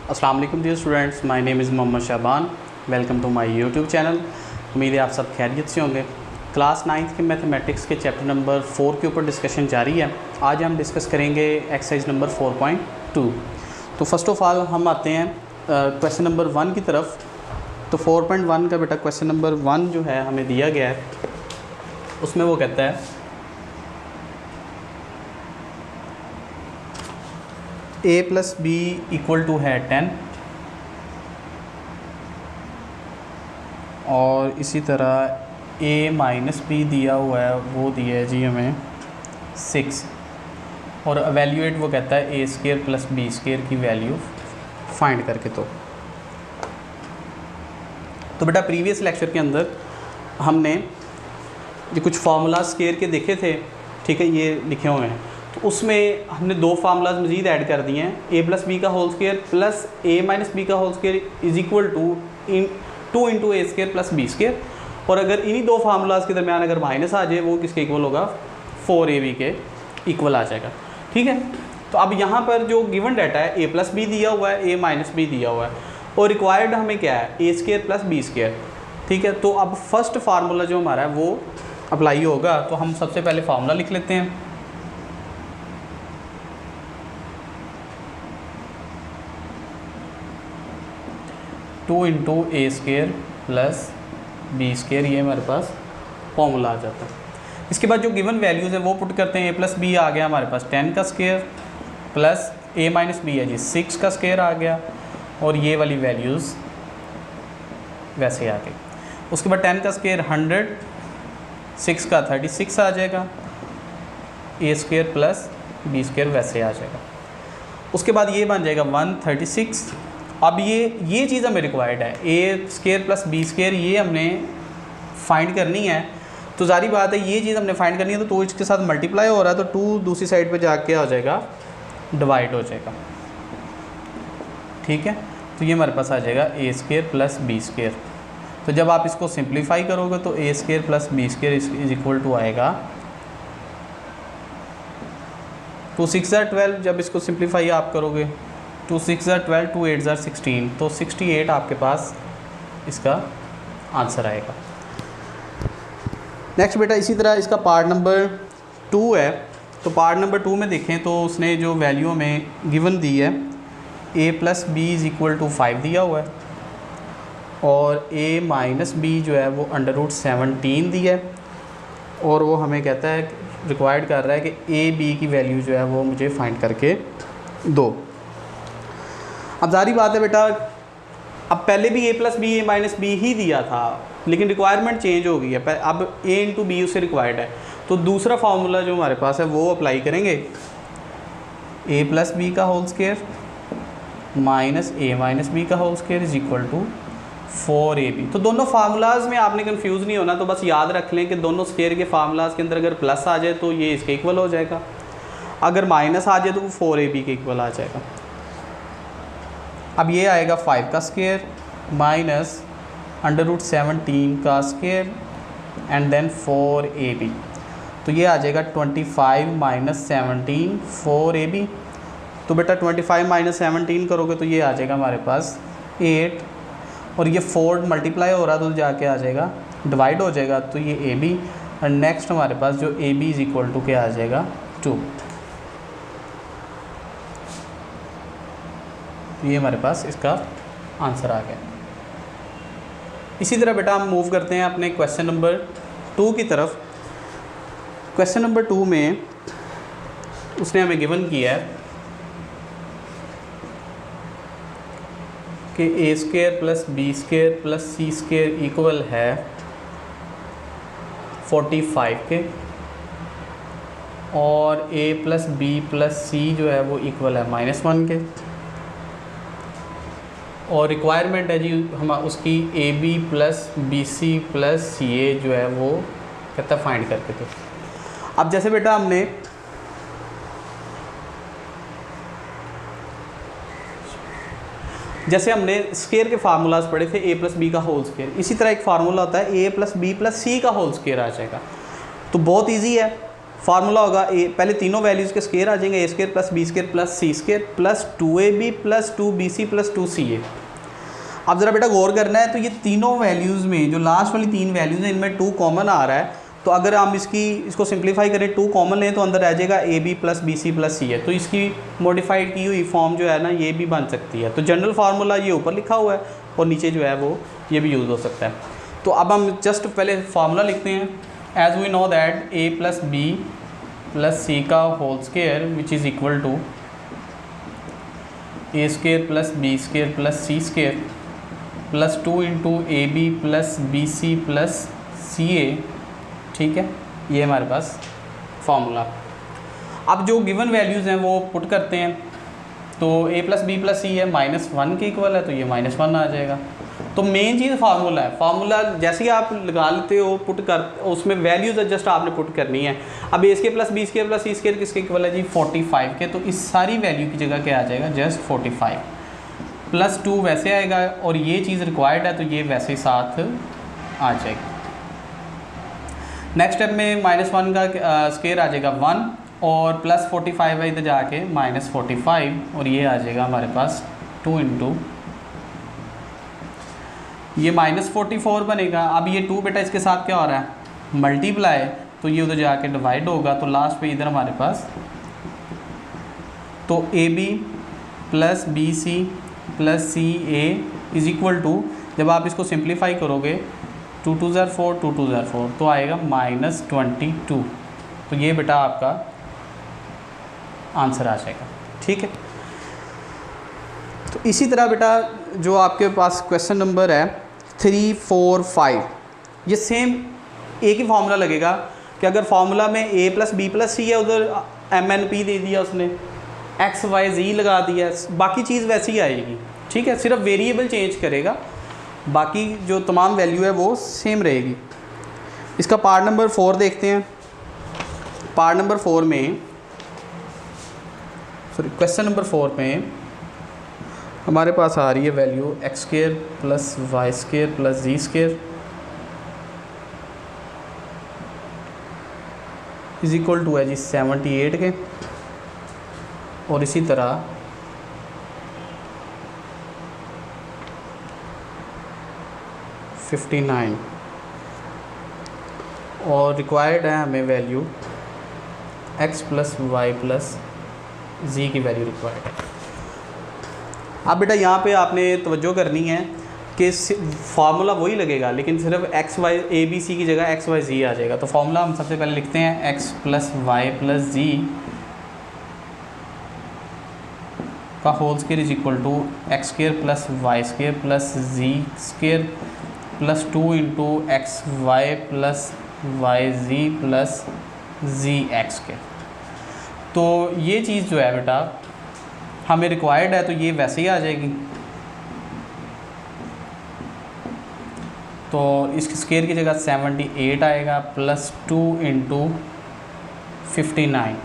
अस्सलाम वालेकुम dear students, my name is Mohammad Shaban. Welcome to my YouTube channel. उम्मीद है आप सब खैरियत से होंगे। क्लास 9th के मैथमेटिक्स के चैप्टर नंबर 4 के ऊपर डिस्कशन जारी है। आज हम डिस्कस करेंगे एक्सरसाइज नंबर 4.2। तो फर्स्ट ऑफ ऑल हम आते हैं क्वेश्चन नंबर 1 की तरफ। तो 4.1 का बेटा क्वेश्चन नंबर 1 जो है हमें दिया गया है, उसमें वो कहता है a plus B equal to है 10 और इसी तरह a माइनस बी दिया हुआ है, वो दिया है जी हमें 6 और एवेल्यूएट वो कहता है a square plus B square की वैल्यू फाइंड करके। तो बेटा प्रीवियस लेक्चर के अंदर हमने ये कुछ फार्मूला स्केयर के देखे थे, ठीक है, ये लिखे हुए हैं। तो उसमें हमने दो फार्मूलाज मज़ीद ऐड कर दिए हैं, a प्लस बी का whole square plus a minus B का whole square is equal to 2 into A square plus B square. और अगर इन्हीं दो फार्मूलाज के दरमियान अगर माइनस आ जाए, वो किसके इक्वल होगा, 4ab के इक्वल आ जाएगा, ठीक है। तो अब यहाँ पर जो गिवन डाटा है a प्लस बी दिया हुआ है, a माइनस बी दिया हुआ है और रिक्वायर्ड हमें क्या है, a square plus B square, ठीक है। तो अब फर्स्ट फार्मूला जो हमारा है वो अप्लाई होगा। तो हम सबसे पहले फार्मूला लिख लेते हैं। Two into A square plus B square, ये हमारे पास फॉर्मूला आ जाता है। इसके बाद जो गिवन वैल्यूज़ है वो पुट करते हैं। ए प्लस बी आ गया हमारे पास 10 का स्केयर प्लस ए माइनस बी है जी 6 का स्केयर आ गया और ये वाली वैल्यूज़ वैसे आ गई। उसके बाद 10 का स्केयर 100, 6 का 36 आ जाएगा, A square plus B square वैसे आ जाएगा। उसके बाद ये बन जाएगा 136। अब ये चीज़ हमें रिक्वायर्ड है, ए स्केयर प्लस बी स्केयर, ये हमने फाइंड करनी है। तो जारी बात है ये चीज़ हमने फाइंड करनी है, तो 2 इसके साथ मल्टीप्लाई हो रहा है, तो 2 दूसरी साइड पे जाके आ जाएगा, डिवाइड हो जाएगा, ठीक है। तो ये हमारे पास आ जाएगा A square plus B square. तो जब आप इसको सिंप्लीफाई करोगे तो A square plus B square is equal to आएगा 2 6 12। जब इसको सिंप्लीफाई आप करोगे 2 6 12, 2 8 16, तो 68 आपके पास इसका आंसर आएगा। नेक्स्ट बेटा इसी तरह इसका पार्ट नंबर 2 है। तो पार्ट नंबर 2 में देखें तो उसने जो वैल्यू हमें गिवन दी है, a plus B is equal to 5 दिया हुआ है और a माइनस बी जो है वो √17 दिया है और वो हमें कहता है, रिक्वायर्ड कर रहा है कि a b की वैल्यू जो है वो मुझे फाइंड करके दो। अब जारी बात है बेटा, अब पहले भी a plus B A minus B ही दिया था, लेकिन रिक्वायरमेंट चेंज हो गई है। अब a इंटू बी उससे रिक्वायर्ड है, तो दूसरा फार्मूला जो हमारे पास है वो अप्लाई करेंगे। a प्लस बी का whole square minus a minus B का whole square is equal to 4ab। तो दोनों फार्मूलाज में आपने कंफ्यूज नहीं होना, तो बस याद रख लें कि दोनों स्केयर के फार्मूलाज के अंदर अगर प्लस आ जाए तो ये इसके इक्वल हो जाएगा, अगर माइनस आ जाए तो वो 4ab के इक्वल आ जाएगा। अब ये आएगा 5 का स्केयर माइनस √17 का स्केयर एंड देन 4ab। तो ये आ जाएगा 25 माइनस 17 4ab। तो बेटा 25 माइनस 17 करोगे तो ये आ जाएगा हमारे पास 8 और ये 4 मल्टीप्लाई हो रहा तो जाके आ जाएगा, डिवाइड हो जाएगा, तो ये ab। और नेक्स्ट हमारे पास जो ab इज़ इक्वल टू क्या आ जाएगा 2। ये हमारे पास इसका आंसर आ गया। इसी तरह बेटा हम मूव करते हैं अपने क्वेश्चन नंबर 2 की तरफ। क्वेश्चन नंबर 2 में उसने हमें गिवन किया है कि A square plus B square plus C square equal है 45 के और a plus B plus C जो है वो इक्वल है -1 के। और रिक्वायरमेंट है जी हम उसकी A B plus B C plus C A जो है वो कहता है फाइंड करके। तो अब जैसे बेटा हमने स्केयर के फार्मूलाज पढ़े थे, a प्लस बी का होल स्केयर, इसी तरह एक फार्मूला होता है a plus B plus C का होल स्केयर आ जाएगा। तो बहुत इजी है, फार्मूला होगा ए, पहले तीनों वैल्यूज़ के स्केयर आ जाएंगे, A square plus B square plus C square plus 2ab plus 2bc plus 2ca। अब ज़रा बेटा गौर करना है, तो ये तीनों वैल्यूज़ में जो लास्ट वाली 3 वैल्यूज़ हैं इनमें 2 कॉमन आ रहा है, तो अगर हम इसको सिंप्लीफाई करें 2 कॉमन लें तो अंदर रह जाएगा ab plus bc plus c है। तो इसकी मॉडिफाइड की हुई फॉर्म जो है ना ये भी बन सकती है। तो जनरल फार्मूला ये ऊपर लिखा हुआ है और नीचे जो है वो ये भी यूज़ हो सकता है। तो अब हम जस्ट पहले फार्मूला लिखते हैं। As we know that a plus B plus C का whole square which is equal to A square plus B square plus C square plus 2 into A B plus B C plus C A. ठीक है, ये हमारे पास formula. अब जो given values हैं वो put करते हैं, तो a प्लस बी प्लस सी है -1 के इक्वल है, तो ये -1 आ जाएगा। तो मेन चीज़ फार्मूला है। फार्मूला जैसे ही आप लगा लेते हो पुट कर, उसमें वैल्यूज़ जस्ट आपने पुट करनी है। अब A square plus B square plus C square किसके इक्वल है जी 45 के, तो इस सारी वैल्यू की जगह क्या आ जाएगा जस्ट 45 प्लस 2 वैसे आएगा, और ये चीज़ रिक्वायर्ड है तो ये वैसे ही साथ आ जाएगी। नेक्स्ट स्टेप में -1 का स्केयर आ जाएगा 1 और प्लस 45 है इधर जाके -45, और ये आ जाएगा हमारे पास 2 इंटू ये -44 बनेगा। अब ये 2 बेटा इसके साथ क्या हो रहा है मल्टीप्लाई, तो ये उधर जाके डिवाइड होगा, तो लास्ट पे इधर हमारे पास तो AB plus BC plus CA is equal to, जब आप इसको सिंप्लीफाई करोगे 2 2 ज़र 4 2 2 ज़र 4 तो आएगा -22। तो ये बेटा आपका आंसर आ जाएगा। ठीक है, तो इसी तरह बेटा जो आपके पास क्वेश्चन नंबर है 3 4 5, ये सेम एक ही फार्मूला लगेगा कि अगर फार्मूला में a प्लस बी प्लस सी है, उधर MNP दे दिया उसने, x y z लगा दिया, बाकी चीज़ वैसी ही आएगी। ठीक है, सिर्फ वेरिएबल चेंज करेगा, बाकी जो तमाम वैल्यू है वो सेम रहेगी। इसका पार्ट नंबर 4 देखते हैं। पार्ट नंबर 4 में क्वेश्चन नंबर 4 में हमारे पास आ रही है value X square plus Y square plus Z square is equal to है जी 78 के, और इसी तरह $59, और रिक्वायर्ड है हमें value x plus Y plus Z की वैल्यू रिक्वायर्ड है। अब बेटा यहाँ पे आपने तवज्जो करनी है कि फार्मूला वही लगेगा, लेकिन सिर्फ X Y A B C की जगह एक्स वाई जी आ जाएगा। तो फार्मूला हम सबसे पहले लिखते हैं X plus Y plus Z का whole square is equal to X square plus Y square plus Z square plus 2 into X Y plus Y Z plus Z X square. तो ये चीज़ जो है बेटा हमें रिक्वायर्ड है, तो ये वैसे ही आ जाएगी। तो इस स्केयर की जगह 78 आएगा प्लस 2 इंटू 59।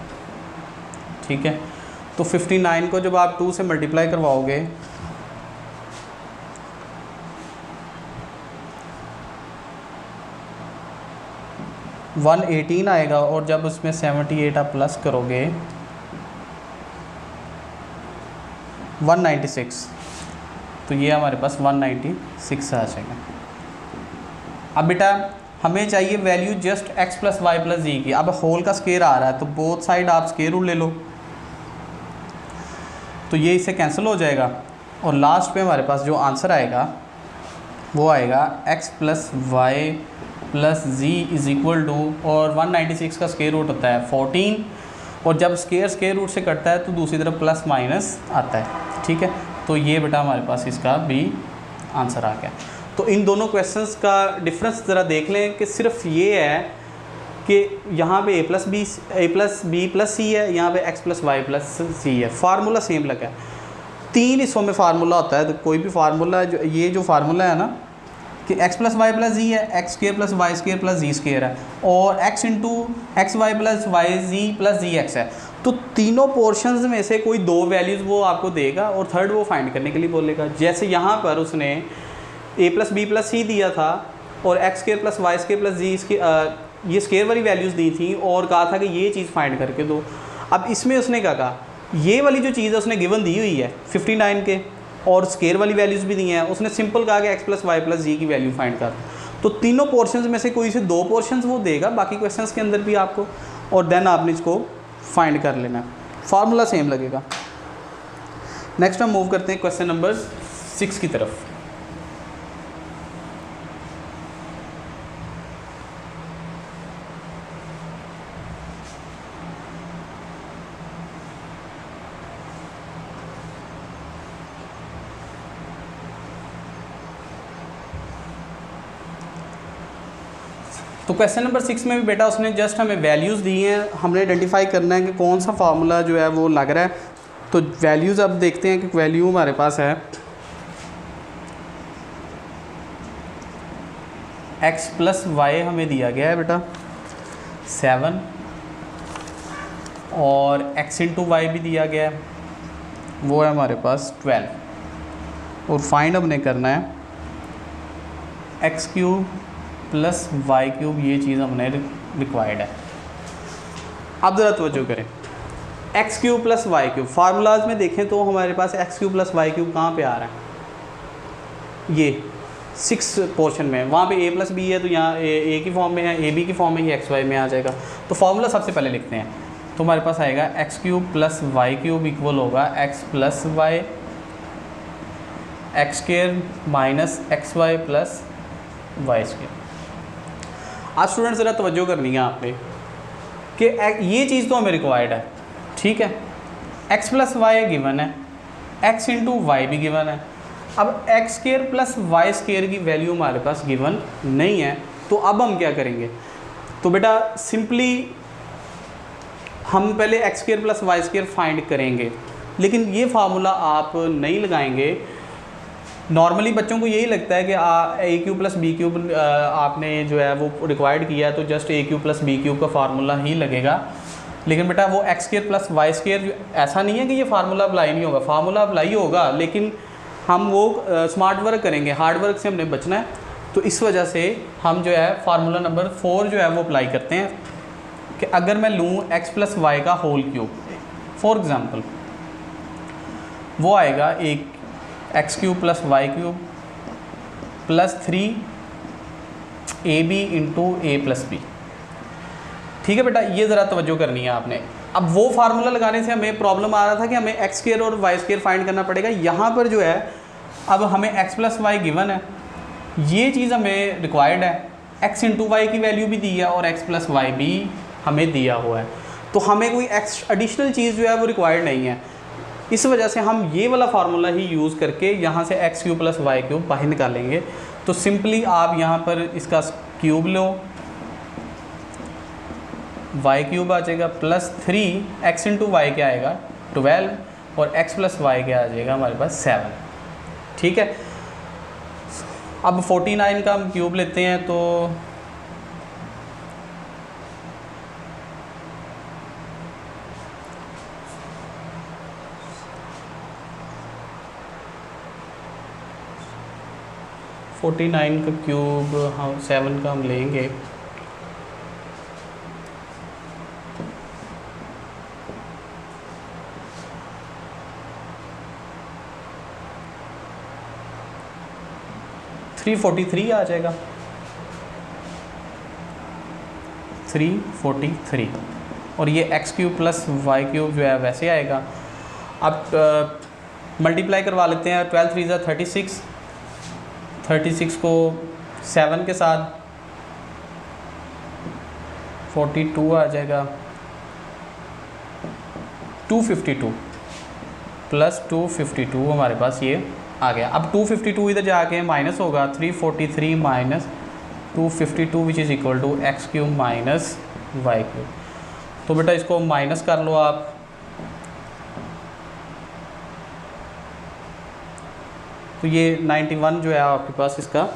ठीक है, तो 59 को जब आप 2 से मल्टीप्लाई करवाओगे तो 118 आएगा, और जब उसमें 78 आप प्लस करोगे 196, तो ये हमारे पास 196 आ जाएगा। अब बेटा हमें चाहिए value just x plus Y plus Z की। अब होल का स्केयर आ रहा है तो बोथ साइड आप स्केयर रूट ले लो, तो ये इससे कैंसिल हो जाएगा, और लास्ट पे हमारे पास जो आंसर आएगा वो आएगा x plus Y plus Z is equal to, और 196 का स्केयर रूट होता है 14, और जब स्केयर रूट से कटता है तो दूसरी तरफ प्लस माइनस आता है। ठीक है, तो ये बेटा हमारे पास इसका भी आंसर आ गया। तो इन दोनों क्वेश्चंस का डिफरेंस ज़रा देख लें कि सिर्फ ये है कि यहाँ पे a प्लस बी प्लस सी है, यहाँ पे x प्लस वाई प्लस सी है, फार्मूला सेम लगा है। 3 हिस्सों में फार्मूला होता है, तो कोई भी फार्मूला जो ये जो फार्मूला है ना कि x plus Y plus Z है, X square plus Y square plus Z square है, और x into X Y plus Y Z plus Z X है। तो तीनों पोर्शंस में से कोई 2 वैल्यूज़ वो आपको देगा और थर्ड वो फाइंड करने के लिए बोलेगा। जैसे यहाँ पर उसने a plus B plus C दिया था और X square plus Y square plus Z ये स्केयर वाली वैल्यूज़ दी थी और कहा था कि ये चीज़ फाइंड करके दो। अब इसमें उसने क्या कहा, ये वाली जो चीज़ है उसने गिवन दी हुई है 59 के और स्केयर वाली वैल्यूज़ भी दी हैं। उसने सिंपल कहा कि x + y + g की वैल्यू फाइंड कर। तो तीनों पोर्शंस में से कोई से 2 पोर्शंस वो देगा बाकी क्वेश्चंस के अंदर भी आपको, और देन आपने इसको फाइंड कर लेना। फार्मूला सेम लगेगा। नेक्स्ट हम मूव करते हैं क्वेश्चन नंबर 6 की तरफ। तो क्वेश्चन नंबर 6 में भी बेटा उसने जस्ट हमें वैल्यूज़ दी हैं, हमने आइडेंटिफाई करना है कि कौन सा फार्मूला जो है वो लग रहा है। तो वैल्यूज़ अब देखते हैं कि वैल्यू हमारे पास है x + y हमें दिया गया है बेटा 7 और x × y भी दिया गया है, वो है हमारे पास 12 और फाइंड हमने करना है x³ + y³, ये चीज़ हमने रिक्वायर्ड है। अब ज़रा तवज्जो करें, x³ + y³ फार्मूलाज में देखें तो हमारे पास x³ + y³ कहाँ पे आ रहा है, ये 6 पोर्शन में, वहाँ पे a + b है तो यहाँ a की फॉर्म में है, ab की फॉर्म में, ये xy में आ जाएगा। तो फार्मूला सबसे पहले लिखते हैं, तो हमारे पास आएगा x³ + y³ इक्वल होगा x + y x² - xy + y²। आज स्टूडेंट ज़रा तवज्जो करनी है आपने कि ये चीज़ तो हमें रिक्वायर्ड है, ठीक है। x + y गिवन है, x × y भी गिवन है। अब x² + y² की वैल्यू हमारे पास गिवन नहीं है, तो अब हम क्या करेंगे। तो बेटा सिंपली हम पहले x² + y² फाइंड करेंगे, लेकिन ये फार्मूला आप नहीं लगाएंगे। नॉर्मली बच्चों को यही लगता है कि a³ + b³ आपने जो है वो रिक्वायर्ड किया है तो जस्ट a³ + b³ का फार्मूला ही लगेगा। लेकिन बेटा वो x² + y² ऐसा नहीं है कि ये फार्मूला अप्लाई नहीं होगा, फार्मूला अप्लाई होगा, लेकिन हम वो स्मार्ट वर्क करेंगे, हार्ड वर्क से हमने बचना है। तो इस वजह से हम जो है फार्मूला नंबर 4 जो है वो अप्लाई करते हैं कि अगर मैं लूँ x + y का होल क्यूब, फॉर एग्ज़ाम्पल वो आएगा एक x³ + y³ + 3ab × a + b। ठीक है बेटा, ये ज़रा तवज्जो करनी है आपने। अब वो फार्मूला लगाने से हमें प्रॉब्लम आ रहा था कि हमें x² और y² फाइंड करना पड़ेगा। यहाँ पर जो है अब हमें x + y गिवन है, ये चीज़ हमें रिक्वायर्ड है, x × y की वैल्यू भी दी है और x + y भी हमें दिया हुआ है। तो हमें कोई एडिशनल चीज़ जो है वो रिक्वायर्ड नहीं है। इस वजह से हम ये वाला फार्मूला ही यूज़ करके यहाँ से x³ + y³ बाहर निकालेंगे। तो सिंपली आप यहाँ पर इसका क्यूब लो, y³ आ जाएगा + 3x × y क्या आएगा 12 और x + y क्या आ जाएगा हमारे पास 7। ठीक है, अब 49 का हम क्यूब लेते हैं तो 49 का क्यूब हम 7 का हम लेंगे $343 आ जाएगा, 343 और ये x³ + y³ जो है वैसे आएगा। अब मल्टीप्लाई करवा लेते हैं, 12 3 = 36, 36 को 7 के साथ 42 आ जाएगा, 252 + 252 हमारे पास ये आ गया। अब 252 इधर जाके माइनस होगा, 343 - 252 विच is equal to x³ - y³। तो बेटा इसको माइनस कर लो आप, तो ये 91 जो है आपके पास इसका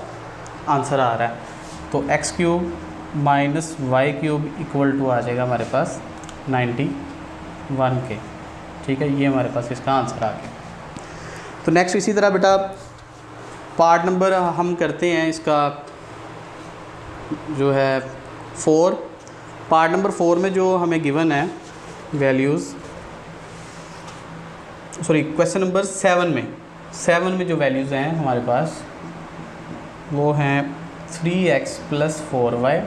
आंसर आ रहा है। तो x³ - y³ इक्वल टू आ जाएगा हमारे पास 91 के। ठीक है, ये हमारे पास इसका आंसर आ गया। तो नेक्स्ट इसी तरह बेटा पार्ट नंबर हम करते हैं, इसका जो है 4, पार्ट नंबर 4 में जो हमें गिवन है वैल्यूज़, सॉरी क्वेश्चन नंबर 7 में जो वैल्यूज़ हैं हमारे पास वो हैं 3x + 4y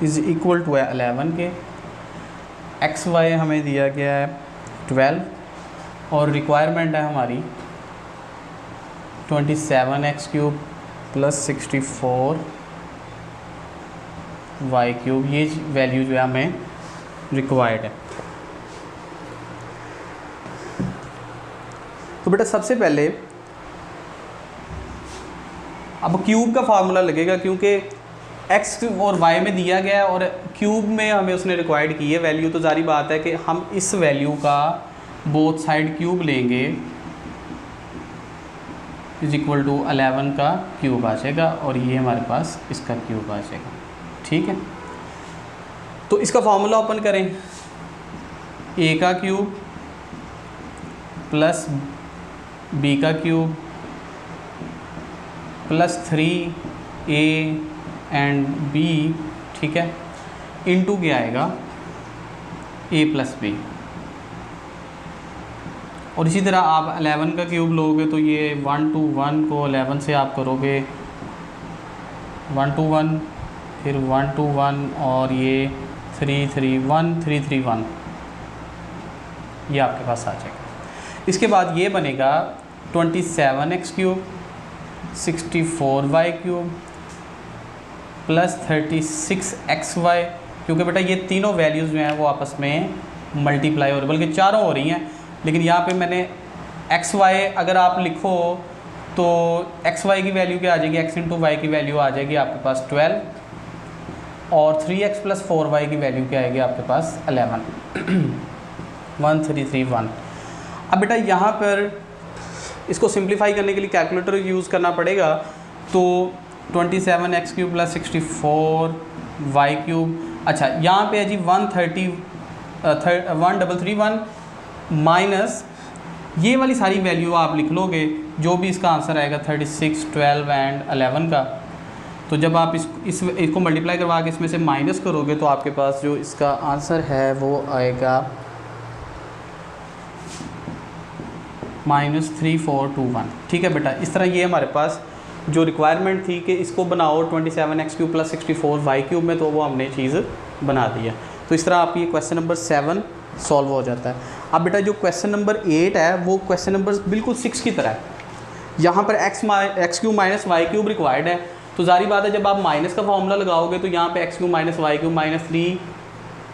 is equal to 11 के, xy हमें दिया गया है 12 और रिक्वायरमेंट है हमारी 27x³ + 64y³, ये वैल्यू जो है हमें रिक्वायर्ड है। तो बेटा सबसे पहले अब क्यूब का फार्मूला लगेगा, क्योंकि x और y में दिया गया है और क्यूब में हमें उसने रिक्वायर्ड की है वैल्यू, तो जारी बात है कि हम इस वैल्यू का बोथ साइड क्यूब लेंगे इज इक्वल टू 11 का क्यूब आ जाएगा और ये हमारे पास इसका क्यूब आ जाएगा। ठीक है, तो इसका फार्मूला ओपन करें, a का क्यूब प्लस b का cube plus 3a and b, ठीक है, इनटू क्या आएगा a + b। और इसी तरह आप 11 का क्यूब लोगे तो ये 1 to 1 को 11 से आप करोगे 1 to 1, फिर 1 to 1 और ये 3 3 1 3 3 1, ये आपके पास आ जाएगा। इसके बाद ये बनेगा 27x³ 64y³ + 36xy, क्योंकि बेटा ये तीनों वैल्यूज़ जो हैं वो आपस में मल्टीप्लाई हो रही, बल्कि चारों हो रही हैं, लेकिन यहाँ पे मैंने xy अगर आप लिखो तो xy की वैल्यू क्या आ जाएगी, x × y की वैल्यू आ जाएगी आपके पास 12 और 3x + 4y की वैल्यू क्या आएगी आपके पास 11 1 3 3 1। अब बेटा यहाँ पर इसको सिंप्लीफाई करने के लिए कैलकुलेटर यूज़ करना पड़ेगा, तो 27x³ + 64y³, अच्छा यहाँ पे है जी 1331 माइनस ये वाली सारी वैल्यू आप लिख लोगे, जो भी इसका आंसर आएगा 36 12 एंड 11 का। तो जब आप इसको मल्टीप्लाई करवा के इसमें से माइनस करोगे तो आपके पास जो इसका आंसर है वो आएगा -3421। ठीक है बेटा, इस तरह ये हमारे पास जो रिक्वायरमेंट थी कि इसको बनाओ 27x³ + 64y³ में, तो वो हमने चीज़ बना दी है। तो इस तरह आप ये क्वेश्चन नंबर 7 सॉल्व हो जाता है। अब बेटा जो क्वेश्चन नंबर 8 है वो क्वेश्चन नंबर बिल्कुल 6 की तरह है। यहाँ पर x³ - y³ रिक्वायर्ड है, तो जारी बात है जब आप माइनस का फॉर्मूला लगाओगे तो यहाँ पे x³ - y³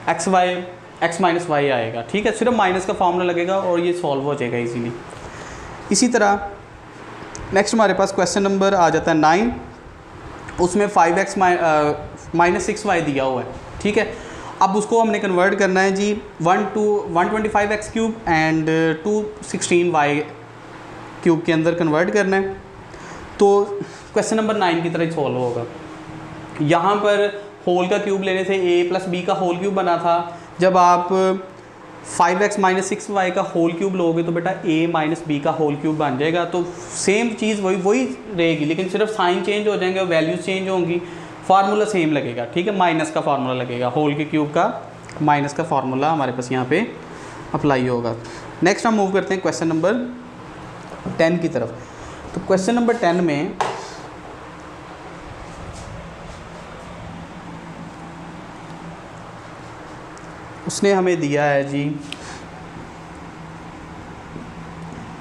-3x y आएगा। ठीक है, सिर्फ माइनस का फॉर्मूला लगेगा और ये सॉल्व हो जाएगा इजीली। इसी तरह नेक्स्ट हमारे पास क्वेश्चन नंबर आ जाता है 9, उसमें 5x - 6y दिया हुआ है। ठीक है, अब उसको हमने कन्वर्ट करना है जी 125x³ एंड 216y³ के अंदर कन्वर्ट करना है। तो क्वेश्चन नंबर 9 की तरह सॉल्व होगा। यहाँ पर होल का क्यूब लेने से a + b का होल क्यूब बना था, जब आप 5x - 6y का होल क्यूब लोगे तो बेटा a - b का होल क्यूब बन जाएगा। तो सेम चीज़ वही रहेगी, लेकिन सिर्फ साइन चेंज हो जाएंगे और वैल्यूज चेंज होंगी, फार्मूला सेम लगेगा। ठीक है, माइनस का फार्मूला लगेगा, होल के क्यूब का माइनस का फार्मूला हमारे पास यहाँ पे अप्लाई होगा। नेक्स्ट हम मूव करते हैं क्वेश्चन नंबर 10 की तरफ। तो क्वेश्चन नंबर 10 में उसने हमें दिया है जी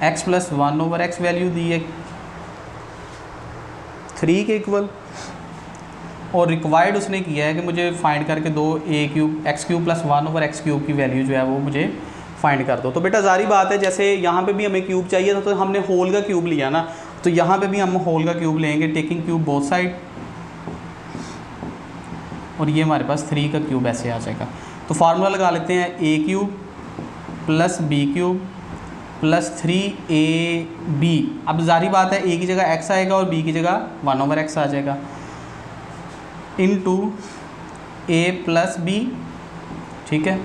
x + 1/x वैल्यू दी है 3 के इक्वल, और रिक्वायर्ड उसने किया है कि मुझे फाइंड करके दो a³ x³ + 1/x³ की वैल्यू जो है वो मुझे फाइंड कर दो। तो बेटा जारी बात है, जैसे यहाँ पे भी हमें क्यूब चाहिए था तो हमने होल का क्यूब लिया ना, तो यहाँ पे भी हम होल का क्यूब लेंगे, टेकिंग क्यूब बोथ साइड, और ये हमारे पास 3 का क्यूब ऐसे आ जाएगा। तो फार्मूला लगा लेते हैं a³ + b³ + 3ab। अब जारी बात है a की जगह x आएगा और b की जगह 1/x आ जाएगा, इनटू a + b। ठीक है,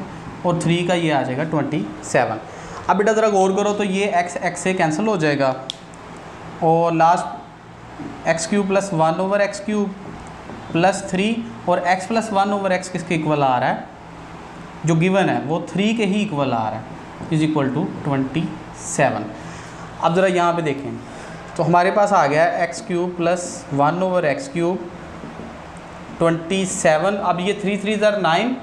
और 3 का ये आ जाएगा 27। अब बेटा ज़रा गौर करो तो ये x से कैंसिल हो जाएगा और last x cube plus 1 over x cube plus 3 और x प्लस 1 ओवर एक्स किसके इक्वल आ रहा है, जो गिवन है वो 3 के ही इक्वल आ रहा है, इज इक्वल टू 27। अब ज़रा यहाँ पे देखें तो हमारे पास आ गया है x cube plus 1 over x cube 27। अब ये 3 3 ज़र 9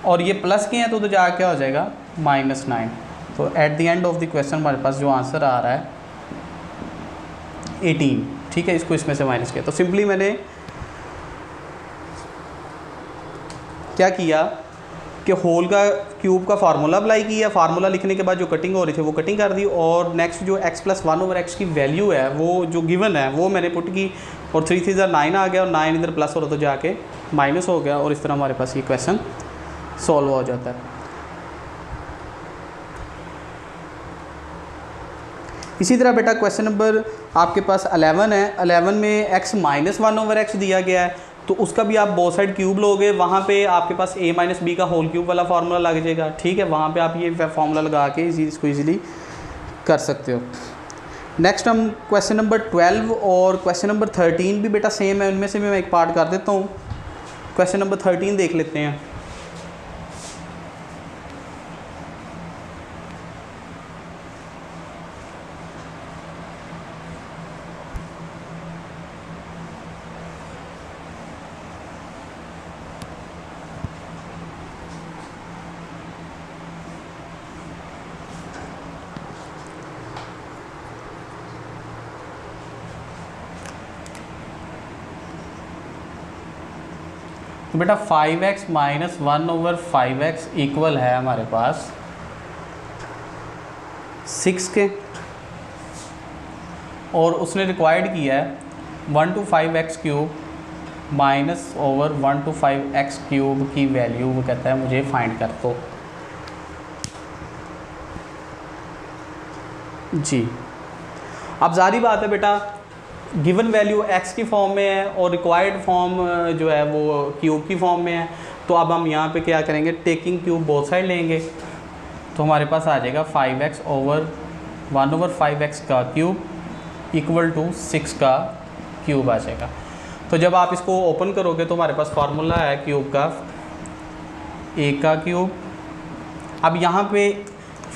और ये प्लस के हैं तो जा क्या हो जाएगा -9। तो at the end of the question हमारे पास जो आंसर आ रहा है 18, ठीक है। इसको इसमें से माइनस किया तो सिंपली मैंने क्या किया कि होल का क्यूब का फार्मूला अप्लाई किया, फार्मूला लिखने के बाद जो कटिंग हो रही थी वो कटिंग कर दी, और नेक्स्ट जो x प्लस 1 ओवर एक्स की वैल्यू है वो जो गिवन है वो मैंने पुट की, और 3 3 9 आ गया, और 9 इधर प्लस हो रहा तो जाके माइनस हो गया, और इस तरह हमारे पास ये क्वेश्चन सॉल्व हो जाता है। इसी तरह बेटा क्वेश्चन नंबर आपके पास 11 है। 11 में x माइनस 1 ओवर एक्स दिया गया है, तो उसका भी आप बोथ साइड क्यूब लोगे, वहाँ पे आपके पास a माइनस बी का होल क्यूब वाला फार्मूला लग जाएगा, ठीक है। वहाँ पे आप ये फार्मूला लगा के इसको ईजिली कर सकते हो। नेक्स्ट हम क्वेश्चन नंबर 12 और क्वेश्चन नंबर 13 भी बेटा सेम है, उनमें से भी मैं एक पार्ट कर देता हूँ। क्वेश्चन नंबर 13 देख लेते हैं। तो बेटा 5x minus 1 over 5x equal है हमारे पास 6 के, और उसने रिक्वायर्ड किया है 1 to 5x cube minus over 1 to 5x cube की वैल्यू वो कहता है मुझे फाइंड कर दो जी। अब जारी बात है बेटा, गिवन वैल्यू x की फॉर्म में है और रिक्वायर्ड फॉर्म जो है वो क्यूब की फॉर्म में है, तो अब हम यहाँ पे क्या करेंगे, टेकिंग क्यूब बोथ साइड लेंगे, तो हमारे पास आ जाएगा 5x ओवर 1 ओवर 5x का क्यूब इक्वल टू 6 का क्यूब आ जाएगा। तो जब आप इसको ओपन करोगे तो हमारे पास फार्मूला है क्यूब का a का क्यूब। अब यहाँ पे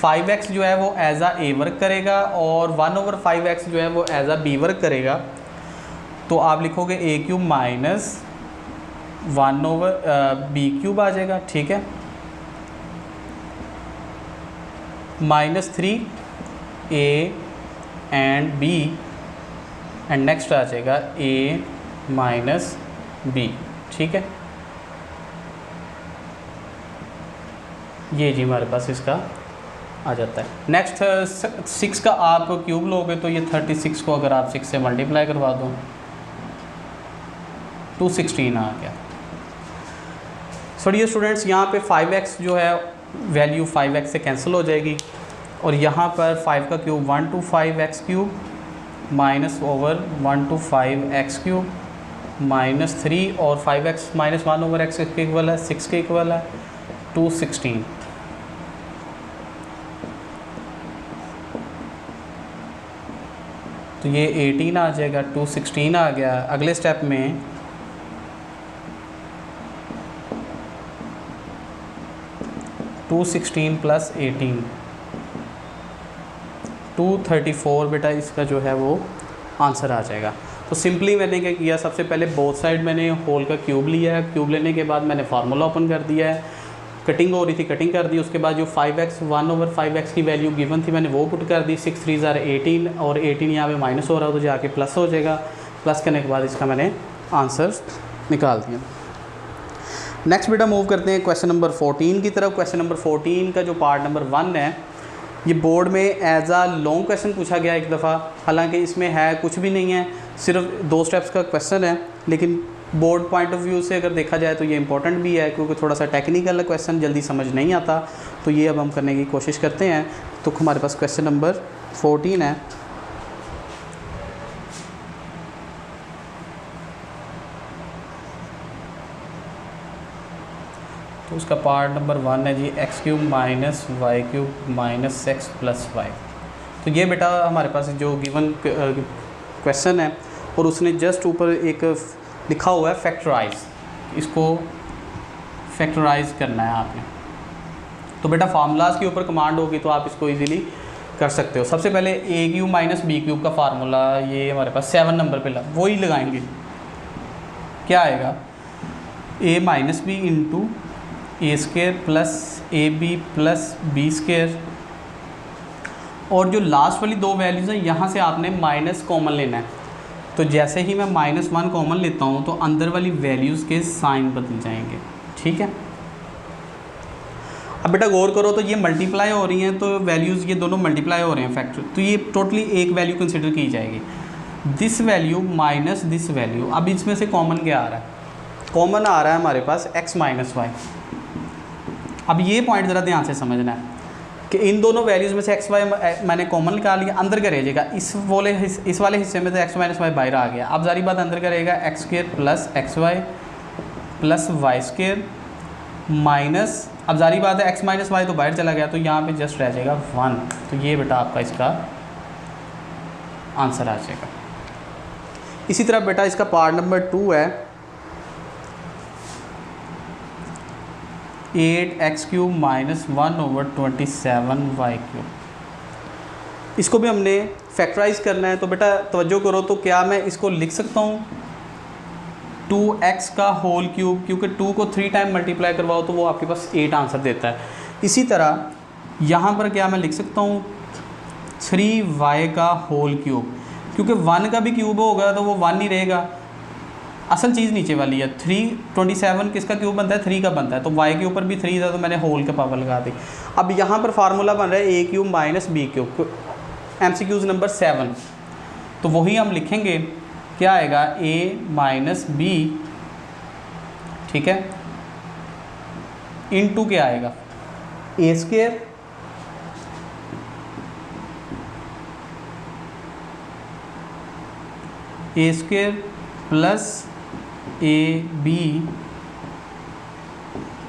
5x जो है वो एज आ ए वर्क करेगा और 1 ओवर 5x जो है वो एज आ बी वर्क करेगा, तो आप लिखोगे A cube minus 1 over B cube आ जाएगा, ठीक है, -3 A and B, and next आ जाएगा ए माइनस बी, ठीक है। ये जी हमारे पास इसका आ जाता है। नेक्स्ट 6 का आप क्यूब लोगे तो ये 36 को अगर आप 6 से मल्टीप्लाई करवा दो 216 आ गया। सो स्टूडेंट्स यहाँ पे 5x जो है वैल्यू 5x से कैंसिल हो जाएगी, और यहाँ पर 5 का cube 1 to 5x cube minus over 1 to 5x cube -3 और 5x माइनस 1 ओवर x के इक्वल है 6 के इक्वल है 216। तो ये 18 आ जाएगा, 216 आ गया। अगले स्टेप में टू 16 प्लस 18 234 बेटा इसका जो है वो आंसर आ जाएगा। तो सिंपली मैंने क्या किया, सबसे पहले बोथ साइड मैंने होल का क्यूब लिया है, क्यूब लेने के बाद मैंने फार्मूला ओपन कर दिया है, कटिंग हो रही थी कटिंग कर दी, उसके बाद जो 5x 1 ओवर 5x की वैल्यू गिवन थी मैंने वो पुट कर दी, 6 3 18 और 18 यहाँ पे माइनस हो रहा है तो जाके प्लस हो जाएगा, प्लस करने के बाद इसका मैंने आंसर निकाल दिया। नेक्स्ट बेटा मूव करते हैं क्वेश्चन नंबर 14 की तरफ। क्वेश्चन नंबर 14 का जो पार्ट नंबर 1 है ये बोर्ड में एज आ लॉन्ग क्वेश्चन पूछा गया एक दफ़ा, हालांकि इसमें है कुछ भी नहीं है, सिर्फ 2 स्टेप्स का क्वेश्चन है, लेकिन बोर्ड पॉइंट ऑफ व्यू से अगर देखा जाए तो ये इंपॉर्टेंट भी है क्योंकि थोड़ा सा टेक्निकल क्वेश्चन जल्दी समझ नहीं आता, तो ये अब हम करने की कोशिश करते हैं। तो हमारे पास क्वेश्चन नंबर 14 है। तो उसका पार्ट नंबर 1 है जी x³ - y³ - x + 5। तो तो ये बेटा हमारे पास जो गिवन क्वेश्चन है और उसने जस्ट ऊपर एक लिखा हुआ है फैक्टराइज, इसको फैक्टराइज करना है आपने। तो बेटा फार्मूलाज के ऊपर कमांड होगी तो आप इसको इजीली कर सकते हो। सबसे पहले ए क्यूब माइनस बी क्यूब का फार्मूला ये हमारे पास 7 नंबर पे वही लगाएंगे। क्या आएगा? A minus B into A square plus A B plus B square, और जो लास्ट वाली दो वैल्यूज़ हैं यहाँ से आपने माइनस कॉमन लेना है। तो जैसे ही मैं -1 कॉमन लेता हूँ तो अंदर वाली वैल्यूज़ के साइन बदल जाएंगे। ठीक है, अब बेटा गौर करो तो ये मल्टीप्लाई हो रही हैं, तो वैल्यूज़ ये दोनों मल्टीप्लाई हो रहे हैं फैक्टर, तो ये टोटली एक वैल्यू कंसिडर की जाएगी। This value minus this value, अब इसमें से कॉमन क्या आ रहा है? कॉमन आ रहा है हमारे पास x माइनस वाई। अब ये पॉइंट ज़रा ध्यान से समझना है कि इन दोनों वैल्यूज़ में से x y मैंने कॉमन निकाल लिया, अंदर का रह जाएगा। इस वाले हिस्से में तो x माइनस वाई बाहर आ गया। अब सारी बात अंदर का रहेगा X square plus X Y plus Y square minus, अब सारी बात है x माइनस वाई तो बाहर चला गया, तो यहाँ पे जस्ट रह जाएगा 1। तो ये बेटा आपका इसका आंसर आ जाएगा। इसी तरह बेटा इसका पार्ट नंबर 2 है 8x³ माइनस 1/27y³। इसको भी हमने फैक्टराइज करना है। तो बेटा तवज्जो करो, तो क्या मैं इसको लिख सकता हूँ 2x का होल क्यूब, क्योंकि 2 को 3 टाइम मल्टीप्लाई करवाओ तो वो आपके पास 8 आंसर देता है। इसी तरह यहाँ पर क्या मैं लिख सकता हूँ 3y का होल क्यूब, क्योंकि 1 का भी क्यूब होगा तो वो 1 ही रहेगा। असल चीज़ नीचे वाली है। 327 किसका क्यूब बनता है? 3 का बनता है। तो y के ऊपर भी 3 था तो मैंने होल का पावर लगा दी। अब यहाँ पर फार्मूला बन रहा है a³ minus b³, MCQs number 7। तो वही हम लिखेंगे, क्या आएगा a माइनस b, ठीक है, इनटू क्या आएगा a square plus A B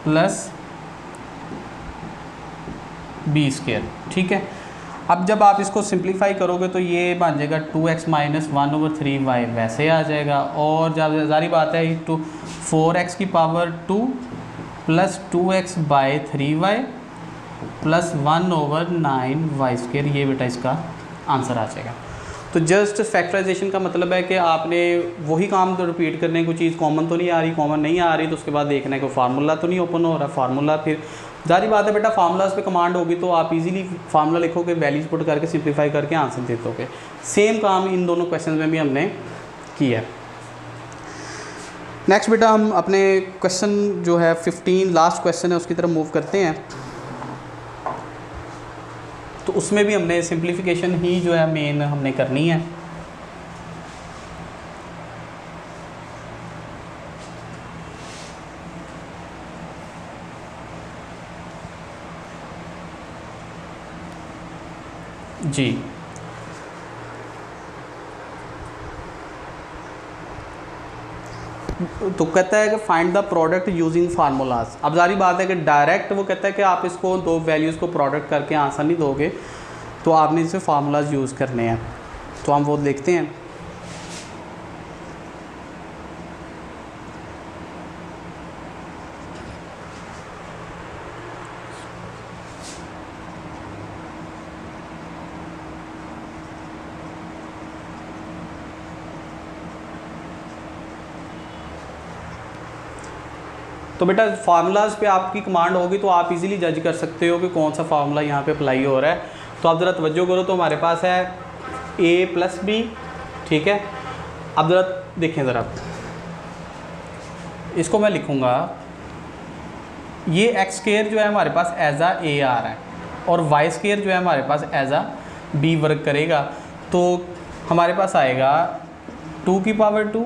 plus B square. ठीक है, अब जब आप इसको सिंप्लीफाई करोगे तो ये बन जाएगा 2x माइनस 1/3y वैसे आ जाएगा, और जब जारी बात है तो 4x की power 2 plus 2x/3y plus 1/9y², ये बेटा इसका आंसर आ जाएगा। तो जस्ट फैक्टराइजेशन का मतलब है कि आपने वही काम तो रिपीट करने, कोई चीज़ कॉमन तो नहीं आ रही, कॉमन नहीं आ रही तो उसके बाद देखना है कि फार्मूला तो नहीं ओपन हो रहा। फार्मूला फिर जारी बात है बेटा, फार्मूलाज पे कमांड होगी तो आप इजीली फार्मूला लिखोगे, वैल्यूज पुट करके सिंप्लीफाई करके आंसर दे दोगे। सेम काम इन दोनों क्वेश्चन में भी हमने किया है। नेक्स्ट बेटा हम अपने क्वेश्चन जो है 15 लास्ट क्वेश्चन है उसकी तरफ मूव करते हैं। तो उसमें भी हमने सिंप्लीफिकेशन ही जो है मेन हमने करनी है। जी, तो कहता है कि find the product using formulas. अब जारी बात है कि डायरेक्ट वो कहता है कि आप इसको दो वैल्यूज़ को प्रोडक्ट करके आंसर नहीं दोगे, तो आपने इसे फार्मूलाज यूज़ करने हैं। तो हम वो देखते हैं। तो बेटा फार्मूलाज पे आपकी कमांड होगी तो आप इजीली जज कर सकते हो कि कौन सा फार्मूला यहाँ पे अप्लाई हो रहा है। तो आप ज़रा तवज्जो करो, तो हमारे पास है a प्लस बी, ठीक है। अब ज़रा देखें, ज़रा इसको मैं लिखूँगा, ये एक्स स्क्वायर जो है हमारे पास एज आ ए आ रहा है और वाई स्क्वायर जो है हमारे पास एज आ बी वर्क करेगा। तो हमारे पास आएगा 2 की power 2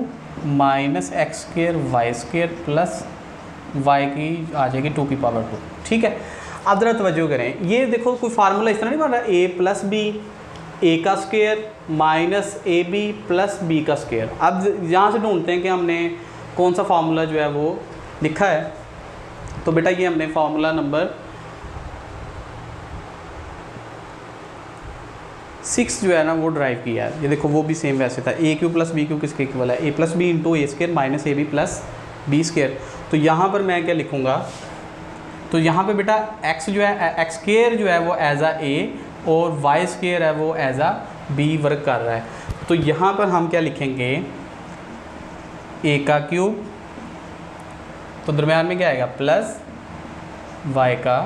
minus X square Y square plus y की आ जाएगी 2 की पावर 2, ठीक है। अब ज़रा तवज्जो करें, ये देखो कोई फार्मूला इस तरह नहीं बन रहा, a प्लस बी, ए का square minus A B plus B का स्क्वायर। अब यहाँ से ढूंढते हैं कि हमने कौन सा फार्मूला जो है वो लिखा है। तो बेटा ये हमने फार्मूला नंबर 6 जो है ना वो ड्राइव किया है। ये देखो वो भी सेम वैसे था, A cube plus B cube किसके इक्वल है, A plus B into A square minus A B plus B square. तो यहाँ पर मैं क्या लिखूँगा, तो यहाँ पे बेटा एक्स जो है एक्स स्केयर जो है वो एज आ ए और वाई स्केयर है वो एज आ बी वर्क कर रहा है। तो यहाँ पर हम क्या लिखेंगे, ए का क्यूब, तो दरम्यान में क्या आएगा प्लस वाई का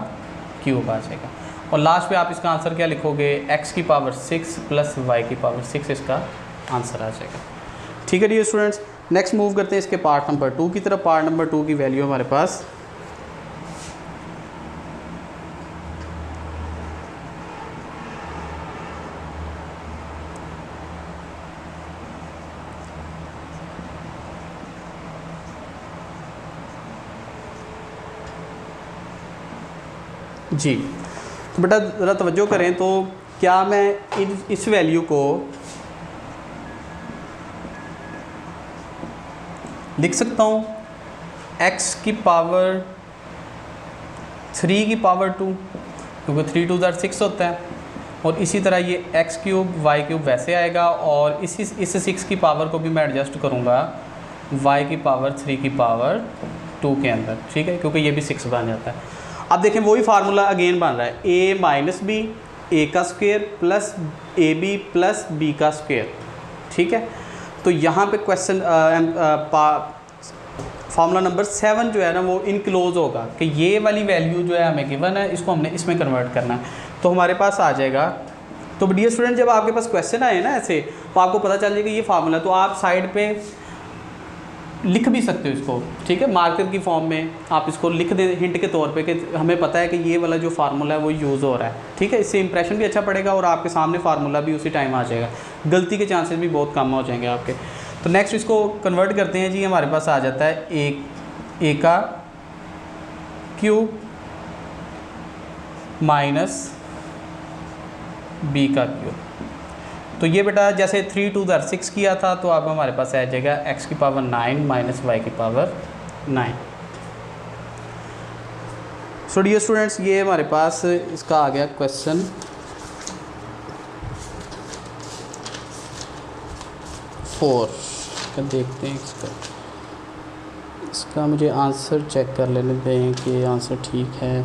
क्यूब आ जाएगा। और लास्ट पे आप इसका आंसर क्या लिखोगे, x की पावर 6 प्लस y की पावर 6 इसका आंसर आ जाएगा। ठीक है डियर स्टूडेंट्स, नेक्स्ट मूव करते हैं इसके पार्ट नंबर 2 की तरफ। पार्ट नंबर 2 की वैल्यू हमारे पास जी, तो बेटा ज़रा तवज्जो करें, तो क्या मैं इस वैल्यू को लिख सकता हूँ x की पावर 3 की पावर 2, क्योंकि 3 2 6 होता है, और इसी तरह ये x क्यूब y क्यूब वैसे आएगा, और इस 6 की पावर को भी मैं एडजस्ट करूँगा y की पावर 3 की पावर 2 के अंदर। ठीक है, क्योंकि ये भी 6 बन जाता है। अब देखें वही फार्मूला अगेन बन रहा है, a माइनस बी ए का square plus A B plus B का स्क्वायर। ठीक है, तो यहाँ पे क्वेश्चन फार्मूला नंबर 7 जो है ना वो इनक्लोज होगा कि ये वाली वैल्यू जो है हमें गिवन है, इसको हमने इसमें कन्वर्ट करना है। तो हमारे पास आ जाएगा, तो डियर स्टूडेंट जब आपके पास क्वेश्चन आए ना ऐसे, तो आपको पता चल जाएगा ये फार्मूला, तो आप साइड पे लिख भी सकते हो इसको। ठीक है, मार्कर की फॉर्म में आप इसको लिख दें हिंट के तौर पे कि हमें पता है कि ये वाला जो फार्मूला है वो यूज़ हो रहा है। ठीक है, इससे इंप्रेशन भी अच्छा पड़ेगा और आपके सामने फार्मूला भी उसी टाइम आ जाएगा, गलती के चांसेस भी बहुत कम हो जाएंगे आपके। तो नेक्स्ट इसको कन्वर्ट करते हैं जी, हमारे पास आ जाता है ए का क्यूब माइनस बी का क्यूब। तो ये बेटा जैसे 3 2 6 किया था, तो अब हमारे पास आ जाएगा x की पावर 9 माइनस वाई की पावर 9। सो डियर स्टूडेंट्स, ये हमारे पास इसका आ गया क्वेश्चन 4। देखते हैं इसका मुझे आंसर चेक कर लेने दें कि आंसर ठीक है।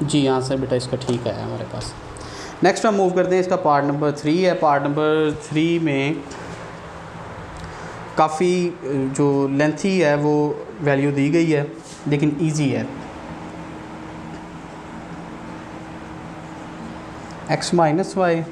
जी, आंसर बेटा इसका ठीक है हमारे पास। नेक्स्ट हम मूव करते हैं, इसका पार्ट नंबर 3 है। पार्ट नंबर 3 में काफ़ी जो लेंथी है वो वैल्यू दी गई है, लेकिन इजी है। x माइनस वाई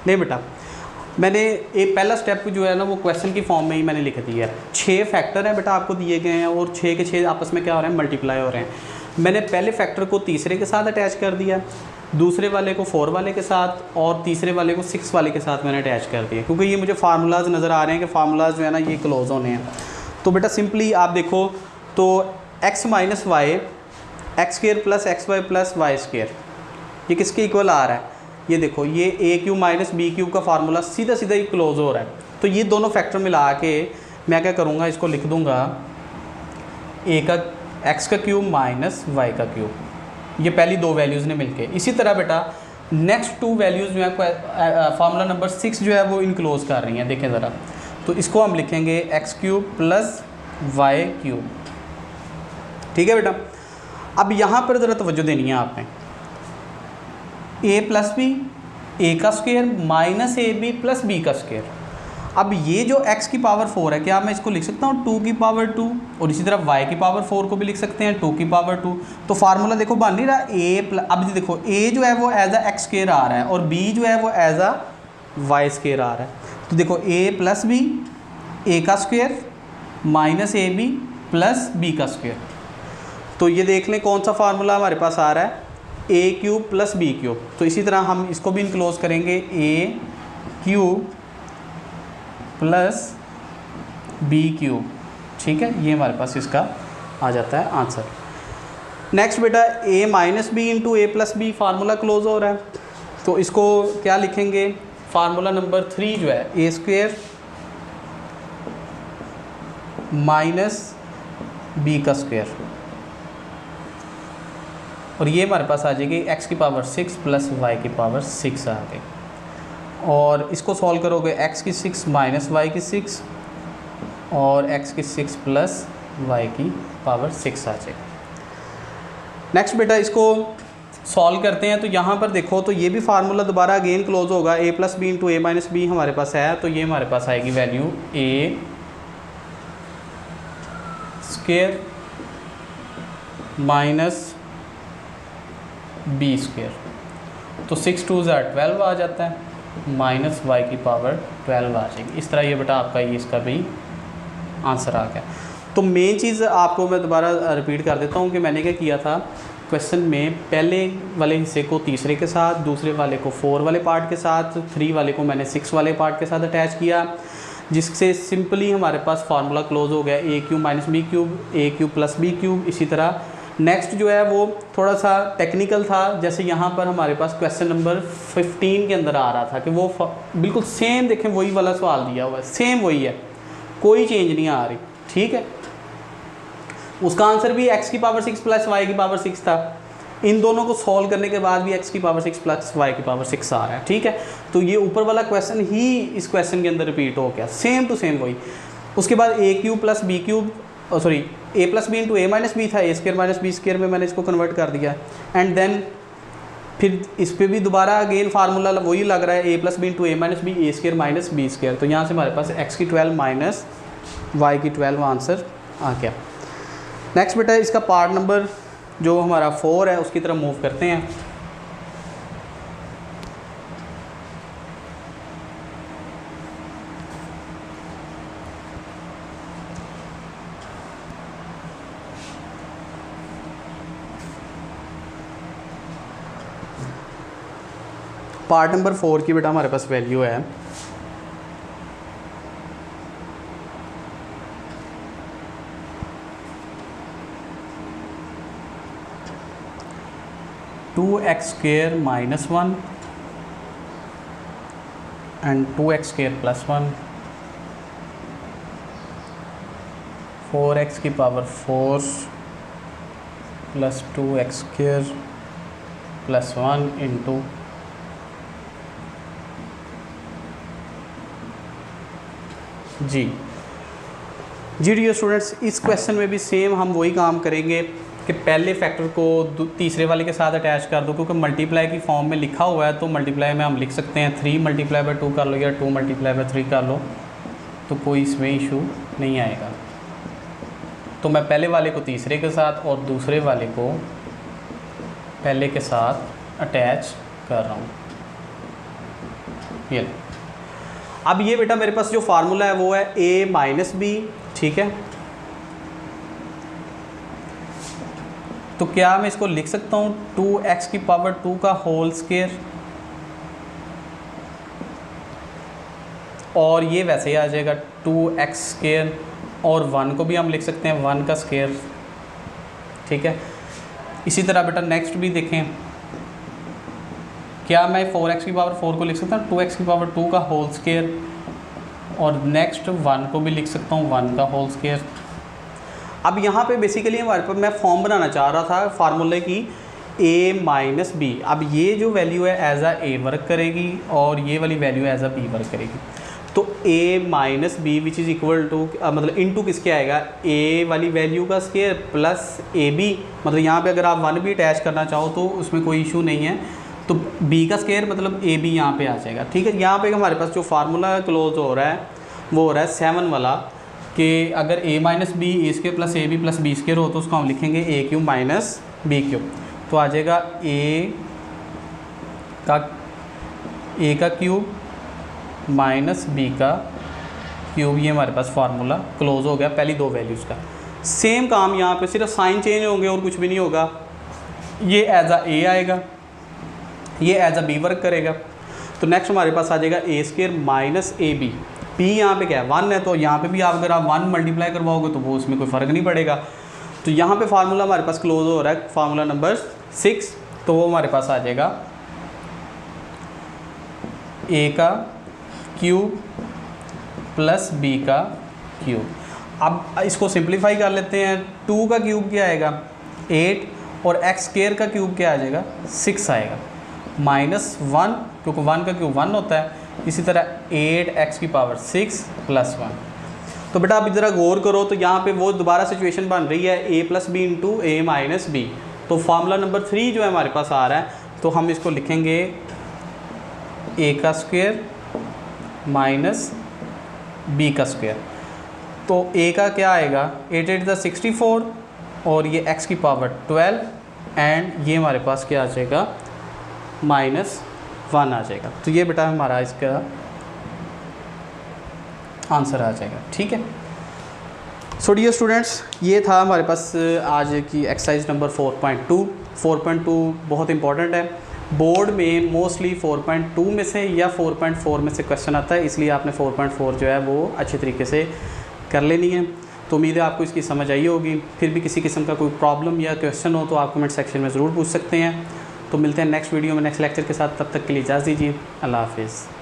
नहीं बेटा, मैंने एक पहला स्टेप जो है ना वो क्वेश्चन की फॉर्म में ही मैंने लिख दिया है। 6 फैक्टर हैं बेटा आपको दिए गए हैं, और 6 के 6 आपस में क्या हो रहे हैं, मल्टीप्लाई हो रहे हैं। मैंने पहले फैक्टर को तीसरे के साथ अटैच कर दिया, दूसरे वाले को 4 वाले के साथ, और तीसरे वाले को 6 वाले के साथ मैंने अटैच कर दिया, क्योंकि ये मुझे फार्मूलाज नज़र आ रहे हैं कि फार्मूलाज जो है ना ये क्लोज होने हैं। तो बेटा सिंपली आप देखो, तो x minus Y X square plus X Y plus Y square, ये किसके इक्वल आ रहा है, ये देखो ये A cube minus B cube का फार्मूला सीधा सीधा ही क्लोज हो रहा है। तो ये दोनों फैक्टर मिला के मैं क्या करूँगा, इसको लिख दूँगा ए का एक्स का क्यूब माइनस वाई का क्यूब, ये पहली दो वैल्यूज़ ने मिलके। इसी तरह बेटा नेक्स्ट 2 वैल्यूज़ जो है फार्मूला नंबर 6 जो है वो इनक्लोज कर रही हैं। देखें ज़रा, तो इसको हम लिखेंगे X cube plus Y cube. ठीक है बेटा, अब यहाँ पर ज़रा तवज्जो देनी है आपने, ए प्लस बी ए का square minus A B plus B का स्क्वायर। अब ये जो x की पावर 4 है, क्या मैं इसको लिख सकता हूँ 2 की पावर 2, और इसी तरह y की पावर 4 को भी लिख सकते हैं 2 की पावर 2। तो फार्मूला देखो बन नहीं रहा a प्लस, अब देखो a जो है वो एज आ एक्स स्क्वायर आ रहा है, और b जो है वो एज आ वाई स्क्वायर आ रहा है। तो देखो a प्लस बी ए का square minus A B plus B का स्क्वायर। तो ये देख लें कौन सा फार्मूला हमारे पास आ रहा है, A cube plus B cube. तो इसी तरह हम इसको भी इनक्लोज करेंगे, A cube plus B cube. ठीक है, ये हमारे पास इसका आ जाता है आंसर। नेक्स्ट बेटा a minus B into A plus B, formula close हो रहा है, तो इसको क्या लिखेंगे, फार्मूला नंबर 3 जो है ए स्क्वेयर माइनस बी का स्क्वेयर, और ये हमारे पास आ जाएगी x की पावर 6 प्लस y की पावर 6 आ गई। और इसको सॉल्व करोगे x की 6 माइनस y की 6 और x की 6 प्लस y की पावर 6 आ जाएगी। नेक्स्ट बेटा इसको सॉल्व करते हैं, तो यहाँ पर देखो तो ये भी फार्मूला दोबारा अगेन क्लोज होगा, a plus B into A minus B हमारे पास है, तो ये हमारे पास आएगी value a square minus B square, तो 6 2 12 आ जाता है, माइनस y की पावर 12 आ जाएगी। इस तरह ये बेटा आपका ये इसका भी आंसर आ गया। तो मेन चीज़ आपको मैं दोबारा रिपीट कर देता हूँ कि मैंने क्या किया था, क्वेश्चन में पहले वाले हिस्से को तीसरे के साथ, दूसरे वाले को 4 वाले पार्ट के साथ, 3 वाले को मैंने 6 वाले पार्ट के साथ अटैच किया, जिससे सिंपली हमारे पास फार्मूला क्लोज हो गया, ए क्यूब माइनस बी क्यूब, ए क्यूब प्लस बी क्यूब। इसी तरह नेक्स्ट जो है वो थोड़ा सा टेक्निकल था, जैसे यहाँ पर हमारे पास क्वेश्चन नंबर 15 के अंदर आ रहा था कि वो बिल्कुल सेम देखें वही वाला सवाल दिया हुआ है, सेम वही है, कोई चेंज नहीं आ रही। ठीक है, उसका आंसर भी x की पावर 6 प्लस y की पावर 6 था। इन दोनों को सॉल्व करने के बाद भी x की पावर 6 प्लस y की पावर 6 आ रहा है। ठीक है, तो ये ऊपर वाला क्वेश्चन ही इस क्वेश्चन के अंदर रिपीट हो गया, सेम टू सेम वही। उसके बाद A cube plus B cube, sorry A plus B into A minus B था, A square minus B square में मैंने इसको कन्वर्ट कर दिया, एंड देन फिर इस पर भी दोबारा अगेन फार्मूला वही लग रहा है, A plus B into A minus B, A square minus B square. तो यहाँ से हमारे पास x की 12 माइनस y की 12 आंसर आ गया। नेक्स्ट बेटा इसका पार्ट नंबर जो हमारा 4 है उसकी तरफ मूव करते हैं। पार्ट नंबर 4 की बेटा हमारे पास वैल्यू है 2x square minus 1 and 2x square plus 1, 4x की power 4 plus 2x square plus 1 into जी डियर स्टूडेंट्स, इस क्वेश्चन में भी सेम हम वही काम करेंगे कि पहले फैक्टर को तीसरे वाले के साथ अटैच कर दो, क्योंकि मल्टीप्लाई की फॉर्म में लिखा हुआ है, तो मल्टीप्लाई में हम लिख सकते हैं 3 मल्टीप्लाई बाय 2 कर लो या 2 मल्टीप्लाई बाय 3 कर लो, तो कोई इसमें इशू नहीं आएगा। तो मैं पहले वाले को तीसरे के साथ और दूसरे वाले को पहले के साथ अटैच कर रहा हूँ। ये अब ये बेटा मेरे पास जो फार्मूला है वो है a माइनस बी। ठीक है, तो क्या मैं इसको लिख सकता हूँ 2x की पावर 2 का होल स्क्वायर, और ये वैसे ही आ जाएगा 2x स्क्वायर, और 1 को भी हम लिख सकते हैं 1 का स्क्वायर। ठीक है, इसी तरह बेटा नेक्स्ट भी देखें, क्या मैं 4x की पावर 4 को लिख सकता हूँ 2x की पावर 2 का होल स्क्वायर, और नेक्स्ट 1 को भी लिख सकता हूँ 1 का होल स्क्वायर। अब यहाँ पे बेसिकली हमारे पास मैं फॉर्म बनाना चाह रहा था फार्मूले की a माइनस बी। अब ये जो वैल्यू है एज आ ए वर्क करेगी और ये वाली वैल्यू एज आ बी वर्क करेगी। तो a minus B which is equal to मतलब इनटू किसके आएगा, a वाली वैल्यू का स्क्वायर प्लस ए बी, मतलब यहाँ पे अगर आप 1 भी अटैच करना चाहो तो उसमें कोई इशू नहीं है, तो b का स्क्वायर मतलब ए बी यहाँ पे आ जाएगा। ठीक है, यहाँ पे हमारे पास जो फार्मूला क्लोज हो रहा है वो हो रहा है 7 वाला, कि अगर a minus B a square plus A B plus B square हो तो उसको हम लिखेंगे a cube minus B cube. तो आ जाएगा a का क्यूब माइनस b का क्यूब। ये हमारे पास फार्मूला क्लोज हो गया पहली 2 वैल्यूज़ का। सेम काम यहाँ पे, सिर्फ साइन चेंज होंगे और कुछ भी नहीं होगा। ये एज अ ए आएगा, ये एज अ बी वर्क करेगा। तो नेक्स्ट हमारे पास आ जाएगा A square minus A B. पी यहाँ पे क्या है 1 है, तो यहाँ पे भी आप अगर आप 1 मल्टीप्लाई करवाओगे तो वो उसमें कोई फ़र्क नहीं पड़ेगा। तो यहाँ पे फार्मूला हमारे पास क्लोज हो रहा है, फार्मूला नंबर 6, तो वो हमारे पास आ जाएगा ए का क्यूब प्लस बी का क्यूब। अब इसको सिंप्लीफाई कर लेते हैं। 2 का क्यूब क्या आएगा 8 और एक्स स्क्वायर का क्यूब क्या आ जाएगा 6 आएगा, माइनस 1 क्योंकि 1 का क्यूब 1 होता है। इसी तरह 8x की पावर 6 प्लस 1। तो बेटा आप ज़रा गौर करो, तो यहाँ पे वो दोबारा सिचुएशन बन रही है a plus B into A minus b. तो फार्मूला नंबर 3 जो है हमारे पास आ रहा है, तो हम इसको लिखेंगे a का स्क्वायर माइनस b का स्क्वायर। तो a का क्या आएगा 8 8 द 64 और ये x की पावर 12 एंड ये हमारे पास क्या आ जाएगा -1 आ जाएगा। तो ये बेटा हमारा इसका आंसर आ जाएगा। ठीक है। सो डियर स्टूडेंट्स, ये था हमारे पास आज की एक्सरसाइज नंबर 4.2। 4.2 बहुत इंपॉर्टेंट है, बोर्ड में मोस्टली 4.2 में से या 4.4 में से क्वेश्चन आता है, इसलिए आपने 4.4 जो है वो अच्छे तरीके से कर लेनी है। तो उम्मीद है आपको इसकी समझ आई होगी। फिर भी किसी किस्म का कोई प्रॉब्लम या क्वेश्चन हो तो आप कमेंट सेक्शन में ज़रूर पूछ सकते हैं। तो मिलते हैं नेक्स्ट वीडियो में नेक्स्ट लेक्चर के साथ, तब तक के लिए इजाज़त दीजिए। अल्लाह हाफिज़।